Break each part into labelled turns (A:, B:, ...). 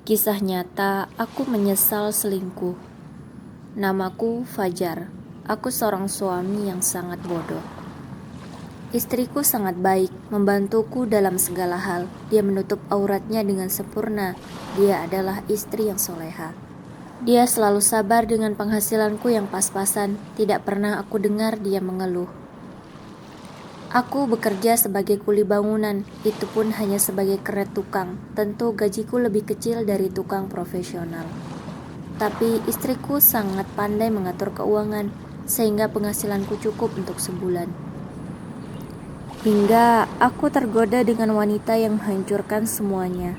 A: Kisah nyata, aku menyesal selingkuh. Namaku Fajar. Aku seorang suami yang sangat bodoh. Istriku sangat baik, membantuku dalam segala hal. Dia menutup auratnya dengan sempurna. Dia adalah istri yang soleha. Dia selalu sabar dengan penghasilanku yang pas-pasan. Tidak pernah aku dengar dia mengeluh. Aku bekerja sebagai kuli bangunan, itu pun hanya sebagai keret tukang. Tentu gajiku lebih kecil dari tukang profesional. Tapi istriku sangat pandai mengatur keuangan, sehingga penghasilanku cukup untuk sebulan. Hingga aku tergoda dengan wanita yang menghancurkan semuanya.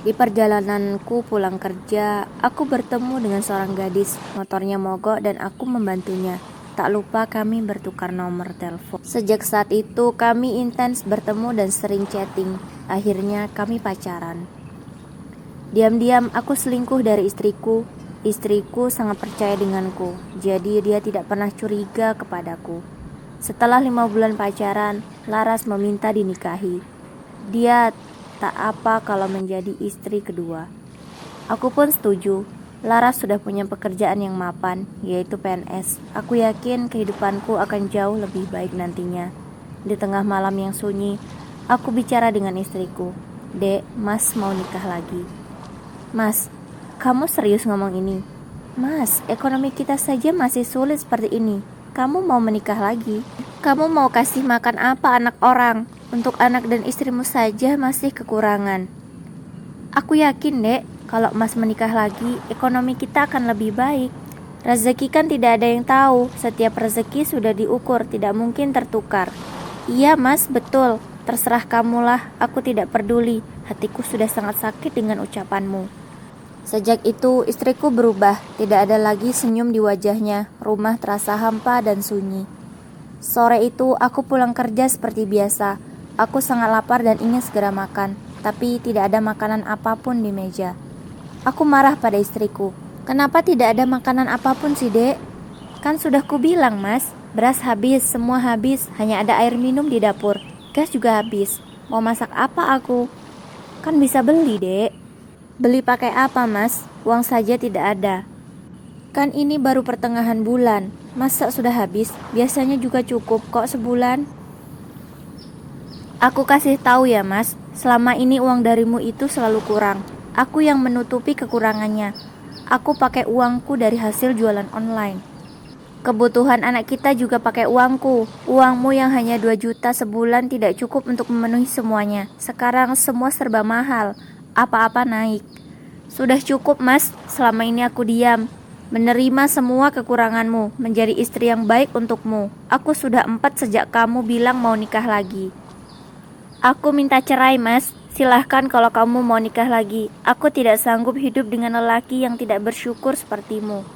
A: Di perjalananku pulang kerja, aku bertemu dengan seorang gadis. Motornya mogok dan aku membantunya. Tak lupa kami bertukar nomor telepon. Sejak saat itu kami intens bertemu dan sering chatting. Akhirnya kami pacaran. Diam-diam aku selingkuh dari istriku. Istriku sangat percaya denganku, jadi dia tidak pernah curiga kepadaku. Setelah 5 bulan pacaran, Laras meminta dinikahi. Dia tak apa kalau menjadi istri kedua. Aku pun setuju. Laras sudah punya pekerjaan yang mapan, yaitu PNS. Aku yakin kehidupanku akan jauh lebih baik nantinya. Di tengah malam yang sunyi, aku bicara dengan istriku. Dek, Mas mau nikah lagi. Mas, kamu serius ngomong ini? Mas, ekonomi kita saja masih sulit seperti ini. Kamu mau menikah lagi? Kamu mau kasih makan apa anak orang? Untuk anak dan istrimu saja masih kekurangan. Aku yakin, Dek, kalau Mas menikah lagi, ekonomi kita akan lebih baik. Rezeki kan tidak ada yang tahu. Setiap rezeki sudah diukur, tidak mungkin tertukar. Iya, Mas, betul. Terserah kamulah, aku tidak peduli. Hatiku sudah sangat sakit dengan ucapanmu. Sejak itu, istriku berubah. Tidak ada lagi senyum di wajahnya. Rumah terasa hampa dan sunyi. Sore itu, aku pulang kerja seperti biasa. Aku sangat lapar dan ingin segera makan, tapi tidak ada makanan apapun di meja. Aku marah pada istriku. Kenapa tidak ada makanan apapun sih, Dek? Kan sudah kubilang, Mas. Beras habis, semua habis. Hanya ada air minum di dapur. Gas juga habis. Mau masak apa aku? Kan bisa beli, Dek. Beli pakai apa, Mas? Uang saja tidak ada. Kan ini baru pertengahan bulan. Masa sudah habis? Biasanya juga cukup kok sebulan. Aku kasih tahu ya, Mas. Selama ini uang darimu itu selalu kurang. Aku yang menutupi kekurangannya. Aku pakai uangku dari hasil jualan online. Kebutuhan anak kita juga pakai uangku. Uangmu yang hanya 2 juta sebulan tidak cukup untuk memenuhi semuanya. Sekarang semua serba mahal. Apa-apa naik. Sudah cukup, Mas. Selama ini aku diam, menerima semua kekuranganmu, menjadi istri yang baik untukmu. Aku sudah 4 sejak kamu bilang mau nikah lagi. Aku minta cerai, Mas. Silahkan kalau kamu mau nikah lagi. Aku tidak sanggup hidup dengan lelaki yang tidak bersyukur sepertimu.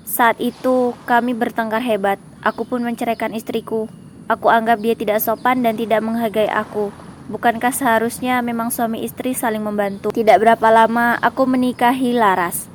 A: Saat itu kami bertengkar hebat. Aku pun menceraikan istriku. Aku anggap dia tidak sopan dan tidak menghargai aku. Bukankah seharusnya memang suami istri saling membantu? Tidak berapa lama aku menikahi Laras.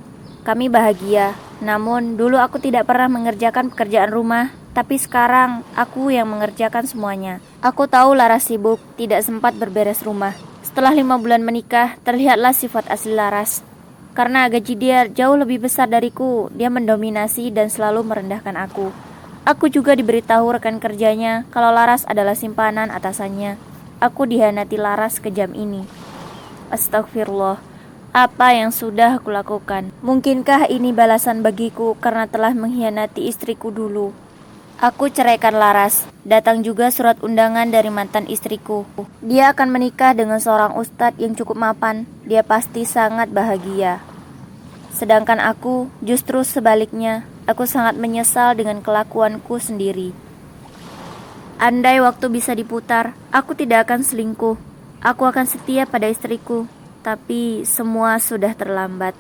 A: Kami bahagia. Namun dulu aku tidak pernah mengerjakan pekerjaan rumah. Tapi sekarang aku yang mengerjakan semuanya. Aku tahu Laras sibuk, tidak sempat berberes rumah. Setelah 5 bulan menikah, terlihatlah sifat asli Laras. Karena gaji dia jauh lebih besar dariku, dia mendominasi dan selalu merendahkan aku. Aku juga diberitahu rekan kerjanya kalau Laras adalah simpanan atasannya. Aku dihianati Laras kejam ini. Astagfirullah, apa yang sudah aku lakukan? Mungkinkah ini balasan bagiku karena telah mengkhianati istriku dulu? Aku ceraikan Laras. Datang juga surat undangan dari mantan istriku. Dia akan menikah dengan seorang ustadz yang cukup mapan. Dia pasti sangat bahagia. Sedangkan aku justru sebaliknya. Aku sangat menyesal dengan kelakuanku sendiri. Andai waktu bisa diputar, aku tidak akan selingkuh. Aku akan setia pada istriku. Tapi semua sudah terlambat.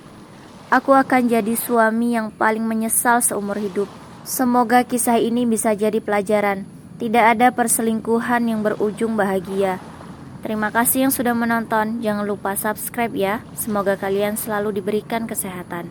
A: Aku akan jadi suami yang paling menyesal seumur hidup. Semoga kisah ini bisa jadi pelajaran. Tidak ada perselingkuhan yang berujung bahagia. Terima kasih yang sudah menonton. Jangan lupa subscribe ya. Semoga kalian selalu diberikan kesehatan.